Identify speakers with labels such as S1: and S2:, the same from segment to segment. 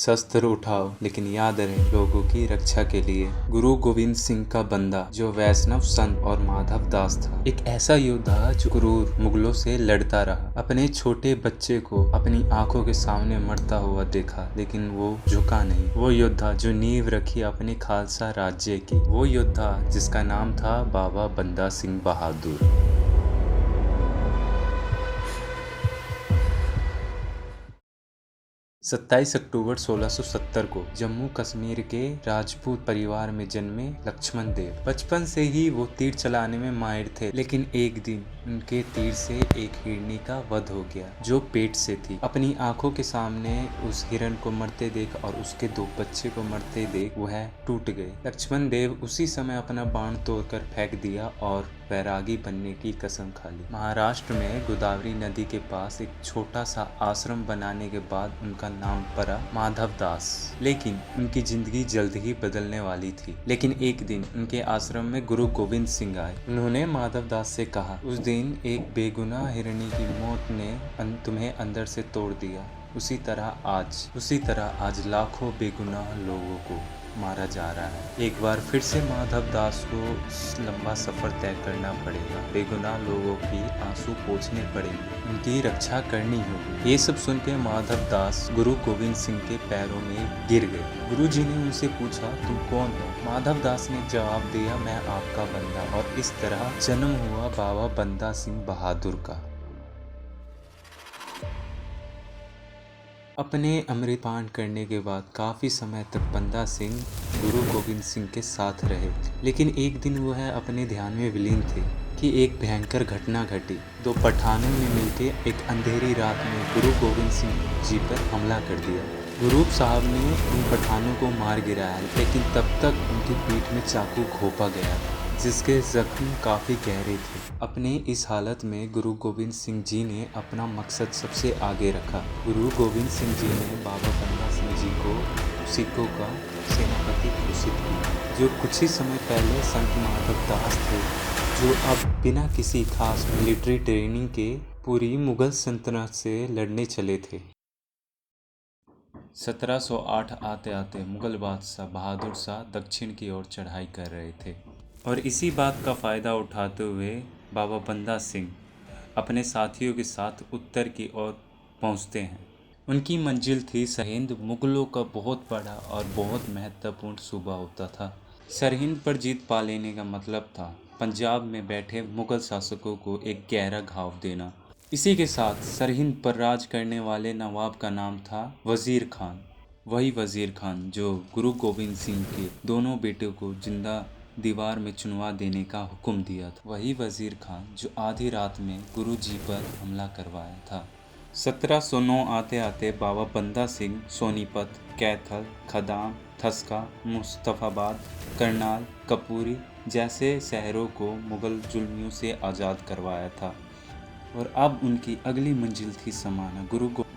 S1: शस्त्र उठाओ, लेकिन याद रहे लोगों की रक्षा के लिए। गुरु गोविंद सिंह का बंदा जो वैष्णव संत और माधव दास था, एक ऐसा योद्धा जो क्रूर मुगलों से लड़ता रहा। अपने छोटे बच्चे को अपनी आंखों के सामने मरता हुआ देखा, लेकिन वो झुका नहीं। वो योद्धा जो नींव रखी अपने खालसा राज्य की, वो योद्धा जिसका नाम था बाबा बंदा सिंह बहादुर। 27 अक्टूबर 1670 को जम्मू कश्मीर के राजपूत परिवार में जन्मे लक्ष्मण देव। बचपन से ही वो तीर चलाने में माहिर थे, लेकिन एक दिन उनके तीर से एक हिरनी का वध हो गया जो पेट से थी। अपनी आंखों के सामने उस हिरण को मरते देख और उसके 2 बच्चे को मरते देख वह टूट गए। लक्ष्मण देव उसी समय अपना बाण तोड़कर फेंक दिया और वैरागी बनने की कसम खा ली। महाराष्ट्र में गोदावरी नदी के पास एक छोटा सा आश्रम बनाने के बाद उनका नाम पड़ा माधव दास। लेकिन उनकी जिंदगी जल्द ही बदलने वाली थी। लेकिन एक दिन उनके आश्रम में गुरु गोविंद सिंह आए। उन्होंने माधव दास से कहा, उस दिन एक बेगुनाह हिरणी की मौत ने तुम्हें अंदर से तोड़ दिया, उसी तरह आज लाखों बेगुनाह लोगों को मारा जा रहा है। एक बार फिर से माधव दास को लंबा सफर तय करना पड़ेगा। बेगुनाह लोगों की आंसू पोंछने पड़ेंगे, उनकी रक्षा करनी होगी। ये सब सुन के माधव दास गुरु गोविंद सिंह के पैरों में गिर गए। गुरु जी ने उनसे पूछा, तुम कौन हो? माधव दास ने जवाब दिया, मैं आपका बंदा। और इस तरह जन्म हुआ बाबा बंदा सिंह बहादुर का। अपने अमृतपान करने के बाद काफ़ी समय तक बंदा सिंह गुरु गोविंद सिंह के साथ रहे। लेकिन एक दिन वह अपने ध्यान में विलीन थे कि एक भयंकर घटना घटी। 2 पठानों ने मिलकर एक अंधेरी रात में गुरु गोविंद सिंह जी पर हमला कर दिया। गुरु साहब ने उन पठानों को मार गिराया, लेकिन तब तक उनकी पीठ में चाकू घोंपा गया, जिसके जख्म काफ़ी गहरे थे। अपने इस हालत में गुरु गोविंद सिंह जी ने अपना मकसद सबसे आगे रखा। गुरु गोविंद सिंह जी ने बाबा बंदा सिंह जी को सिखों का सेनापति घोषित किया, जो कुछ ही समय पहले संत माधव दास थे, जो अब बिना किसी खास मिलिट्री ट्रेनिंग के पूरी मुगल सल्तनत से लड़ने चले थे। 1708 आते आते मुगल बादशाह बहादुर शाह दक्षिण की ओर चढ़ाई कर रहे थे, और इसी बात का फ़ायदा उठाते हुए बाबा बंदा सिंह अपने साथियों के साथ उत्तर की ओर पहुंचते हैं। उनकी मंजिल थी सरहिंद। मुगलों का बहुत बड़ा और बहुत महत्वपूर्ण सूबा होता था। सरहिंद पर जीत पा लेने का मतलब था पंजाब में बैठे मुगल शासकों को एक गहरा घाव देना। इसी के साथ सरहिंद पर राज करने वाले नवाब का नाम था वजीर खान। वही वजीर खान जो गुरु गोविंद सिंह के दोनों बेटों को जिंदा दीवार में चुनवा देने का हुक्म दिया था। वही वजीर खान जो आधी रात में गुरु जी पर हमला करवाया था। 1709 आते आते बाबा बंदा सिंह सोनीपत, कैथल, खदान, थस्का, मुस्तफाबाद, करनाल, कपूरी जैसे शहरों को मुगल जुल्मियों से आज़ाद करवाया था। और अब उनकी अगली मंजिल थी समाना।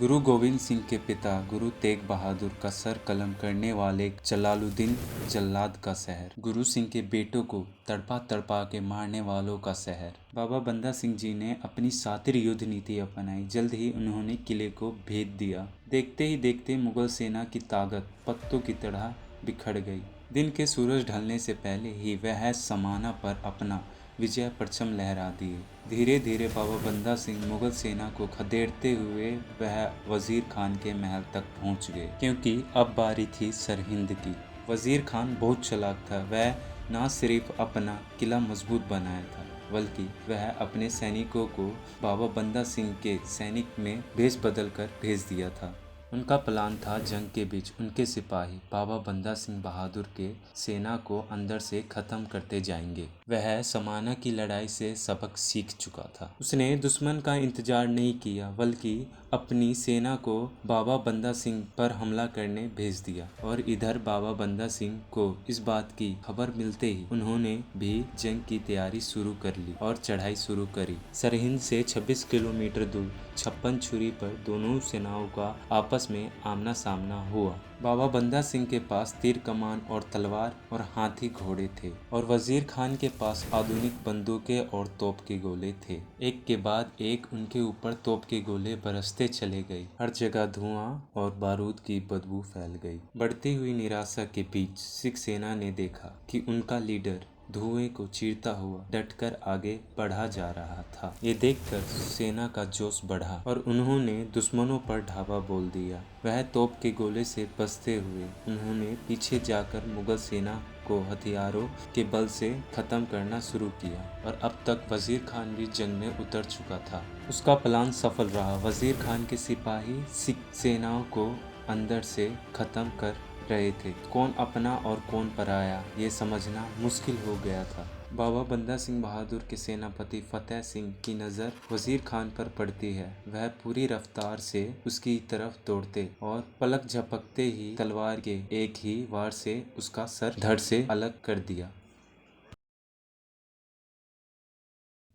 S1: गुरु गोविंद सिंह के पिता गुरु तेग बहादुर का सर कलम करने वाले जलालुद्दीन जल्लाद का शहर। गुरु सिंह के बेटों को तड़पा तड़पा के मारने वालों का शहर। बाबा बंदा सिंह जी ने अपनी शातिर युद्ध नीति अपनाई। जल्द ही उन्होंने किले को भेद दिया। देखते ही देखते मुगल सेना की ताकत पत्तों की तरह बिखर गई। दिन के सूरज ढलने से पहले ही वह समाना पर अपना विजय परचम लहरा दिए। धीरे धीरे बाबा बंदा सिंह मुगल सेना को खदेड़ते हुए वह वजीर खान के महल तक पहुंच गए, क्योंकि अब बारी थी सरहिंद की। वजीर खान बहुत चालाक था। वह न सिर्फ अपना किला मजबूत बनाया था, बल्कि वह अपने सैनिकों को बाबा बंदा सिंह के सैनिक में भेष बदल कर भेज दिया था। उनका प्लान था जंग के बीच उनके सिपाही बाबा बंदा सिंह बहादुर के सेना को अंदर से खत्म करते जाएंगे। वह समाना की लड़ाई से सबक सीख चुका था। उसने दुश्मन का इंतजार नहीं किया, बल्कि अपनी सेना को बाबा बंदा सिंह पर हमला करने भेज दिया। और इधर बाबा बंदा सिंह को इस बात की खबर मिलते ही उन्होंने भी जंग की तैयारी शुरू कर ली और चढ़ाई शुरू करी। सरहिंद से 26 किलोमीटर दूर 56 छुरी पर दोनों सेनाओं का आपस में आमना सामना हुआ। बाबा बंदा सिंह के पास तीर कमान और तलवार और हाथी घोड़े थे और वजीर खान के पास आधुनिक बंदूकें और तोप के गोले थे। एक के बाद एक उनके ऊपर तोप के गोले बरसते चले गए। हर जगह धुआं और बारूद की बदबू फैल गई। बढ़ती हुई निराशा के बीच सिख सेना ने देखा कि उनका लीडर धुएं को चीरता हुआ डटकर आगे बढ़ा जा रहा था। ये देखकर सेना का जोश बढ़ा और उन्होंने दुश्मनों पर ढाबा बोल दिया। वह तोप के गोले से बचते हुए उन्होंने पीछे जाकर मुगल सेना को हथियारों के बल से खत्म करना शुरू किया और अब तक वजीर खान भी जंग में उतर चुका था। उसका प्लान सफल रहा। वजीर खान के सिपाही सिख सेनाओं को अंदर से खत्म कर रहे थे। कौन अपना और कौन पराया ये समझना मुश्किल हो गया था। बाबा बंदा सिंह बहादुर के सेनापति फतेह सिंह की नज़र वजीर खान पर पड़ती है। वह पूरी रफ्तार से उसकी तरफ दौड़ते और पलक झपकते ही तलवार के एक ही वार से उसका सर धड़ से अलग कर दिया।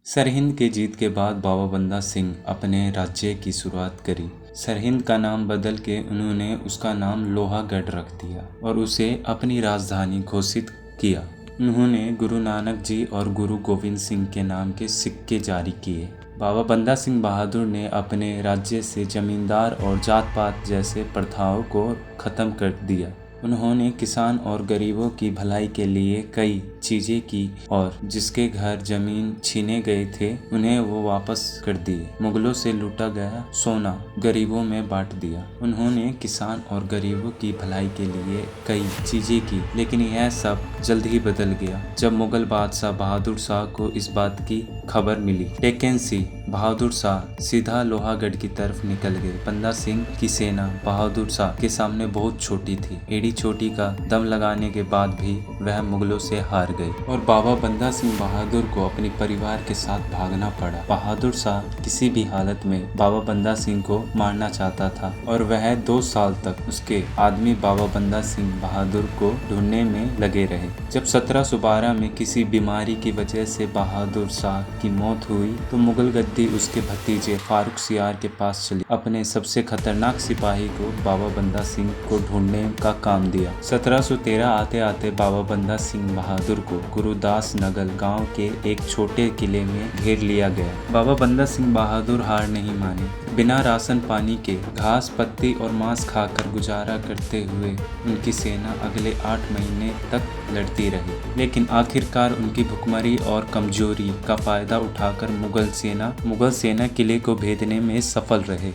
S1: सरहिंद के जीत के बाद बाबा बंदा सिंह अपने राज्य की शुरुआत करी। सरहिंद का नाम बदल के उन्होंने उसका नाम लोहागढ़ रख दिया और उसे अपनी राजधानी घोषित किया। उन्होंने गुरु नानक जी और गुरु गोविंद सिंह के नाम के सिक्के जारी किए। बाबा बंदा सिंह बहादुर ने अपने राज्य से जमींदार और जात पात जैसे प्रथाओं को खत्म कर दिया। उन्होंने किसान और गरीबों की भलाई के लिए कई चीजें की और जिसके घर जमीन छीने गए थे उन्हें वो वापस कर दिए। मुगलों से लूटा गया सोना गरीबों में बांट दिया। उन्होंने किसान और गरीबों की भलाई के लिए कई चीजें की, लेकिन यह सब जल्द ही बदल गया जब मुगल बादशाह बहादुर शाह को इस बात की खबर मिली। टेकन सी बहादुर शाह सीधा लोहागढ़ की तरफ निकल गए। बंदा सिंह की सेना बहादुर शाह के सामने बहुत छोटी थी। एड़ी चोटी का दम लगाने के बाद भी वह मुगलों से हार गए और बाबा बंदा सिंह बहादुर को अपने परिवार के साथ भागना पड़ा। बहादुर शाह किसी भी हालत में बाबा बंदा सिंह को मारना चाहता था और वह 2 साल तक उसके आदमी बाबा बंदा सिंह बहादुर को ढूंढने में लगे रहे। जब 1712 में किसी बीमारी की वजह से बहादुर शाह की मौत हुई तो मुगल गद्दी उसके भतीजे फारूक सियार के पास चली। अपने सबसे खतरनाक सिपाही को बाबा बंदा सिंह को ढूंढने का काम दिया। 1713 आते आते बाबा बंदा सिंह बहादुर को गुरुदास नगर गांव के एक छोटे किले में घेर लिया गया। बाबा बंदा सिंह बहादुर हार नहीं माने। बिना राशन पानी के घास पत्ती और मांस खाकर गुजारा करते हुए उनकी सेना अगले 8 महीने तक लड़ती रही, लेकिन आखिरकार उनकी भुखमरी और कमजोरी का फायदा उठाकर मुगल सेना किले को भेदने में सफल रहे।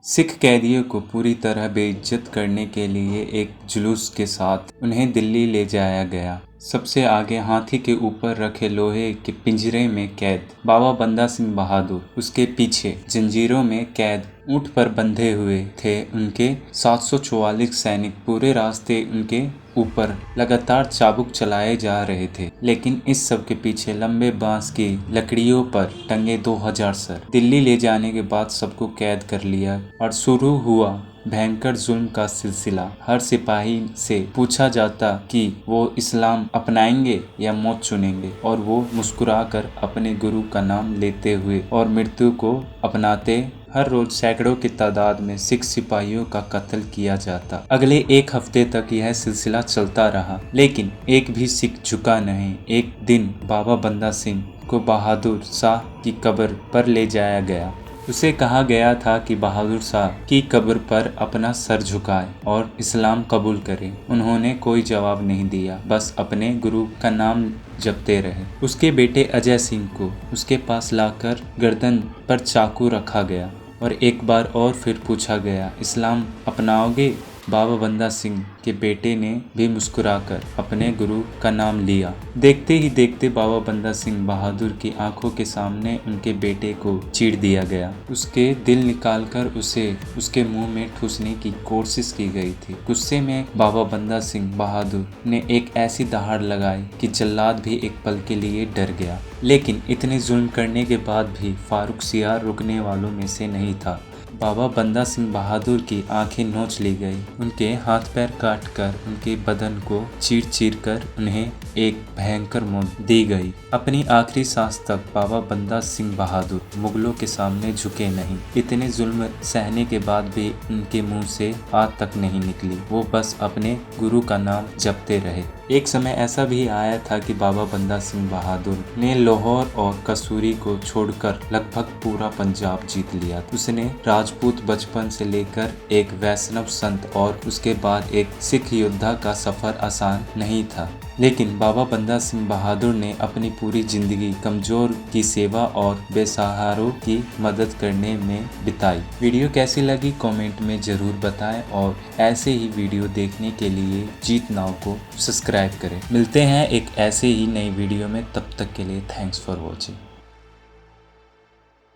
S1: सिख कैदियों को पूरी तरह बेइज्जत करने के लिए एक जुलूस के साथ उन्हें दिल्ली ले जाया गया। सबसे आगे हाथी के ऊपर रखे लोहे के पिंजरे में कैद बाबा बंदा सिंह बहादुर, उसके पीछे जंजीरों में कैद ऊंट पर बंधे हुए थे उनके 744 सैनिक। पूरे रास्ते उनके ऊपर लगातार चाबुक चलाए जा रहे थे, लेकिन इस सब के पीछे लंबे बांस की लकड़ियों पर टंगे 2000 सर। दिल्ली ले जाने के बाद सबको कैद कर लिया और शुरू हुआ भयंकर जुल्म का सिलसिला। हर सिपाही से पूछा जाता कि वो इस्लाम अपनाएंगे या मौत चुनेंगे और वो मुस्कुराकर अपने गुरु का नाम लेते हुए और मृत्यु को अपनाते। हर रोज सैकड़ों की तादाद में सिख सिपाहियों का कत्ल किया जाता। अगले 1 हफ्ते तक यह सिलसिला चलता रहा, लेकिन एक भी सिख झुका नहीं। एक दिन बाबा बंदा सिंह को बहादुर शाह की कब्र पर ले जाया गया। उसे कहा गया था कि बहादुर शाह की कब्र पर अपना सर झुकाए और इस्लाम कबूल करे। उन्होंने कोई जवाब नहीं दिया, बस अपने गुरु का नाम जपते रहे। उसके बेटे अजय सिंह को उसके पास लाकर गर्दन पर चाकू रखा गया और एक बार और फिर पूछा गया, इस्लाम अपनाओगे? बाबा बंदा सिंह के बेटे ने भी मुस्कुराकर अपने गुरु का नाम लिया। देखते ही देखते बाबा बंदा सिंह बहादुर की आंखों के सामने उनके बेटे को चीर दिया गया। उसके दिल निकालकर उसे उसके मुंह में ठूसने की कोशिश की गई थी। गुस्से में बाबा बंदा सिंह बहादुर ने एक ऐसी दहाड़ लगाई कि जल्लाद भी एक पल के लिए डर गया। लेकिन इतने जुल्म करने के बाद भी फारूक सियार रुकने वालों में से नहीं था। बाबा बंदा सिंह बहादुर की आंखें नोच ली गई, उनके हाथ पैर काटकर उनके बदन को चीर चीर कर उन्हें एक भयंकर मौत दी गई। अपनी आखिरी सांस तक बाबा बंदा सिंह बहादुर मुगलों के सामने झुके नहीं। इतने जुल्म सहने के बाद भी उनके मुंह से बात तक नहीं निकली। वो बस अपने गुरु का नाम जपते रहे। एक समय ऐसा भी आया था कि बाबा बंदा सिंह बहादुर ने लाहौर और कसूरी को छोड़कर लगभग पूरा पंजाब जीत लिया। उसने राजपूत बचपन से लेकर एक वैष्णव संत और उसके बाद एक सिख योद्धा का सफर आसान नहीं था, लेकिन बाबा बंदा सिंह बहादुर ने अपनी पूरी जिंदगी कमजोर की सेवा और बेसहारों की मदद करने में बिताई। वीडियो कैसी लगी कमेंट में जरूर बताएं और ऐसे ही वीडियो देखने के लिए जीत नाउ को सब्सक्राइब करें। मिलते हैं एक ऐसे ही नई वीडियो में, तब तक के लिए थैंक्स फॉर वॉचिंग।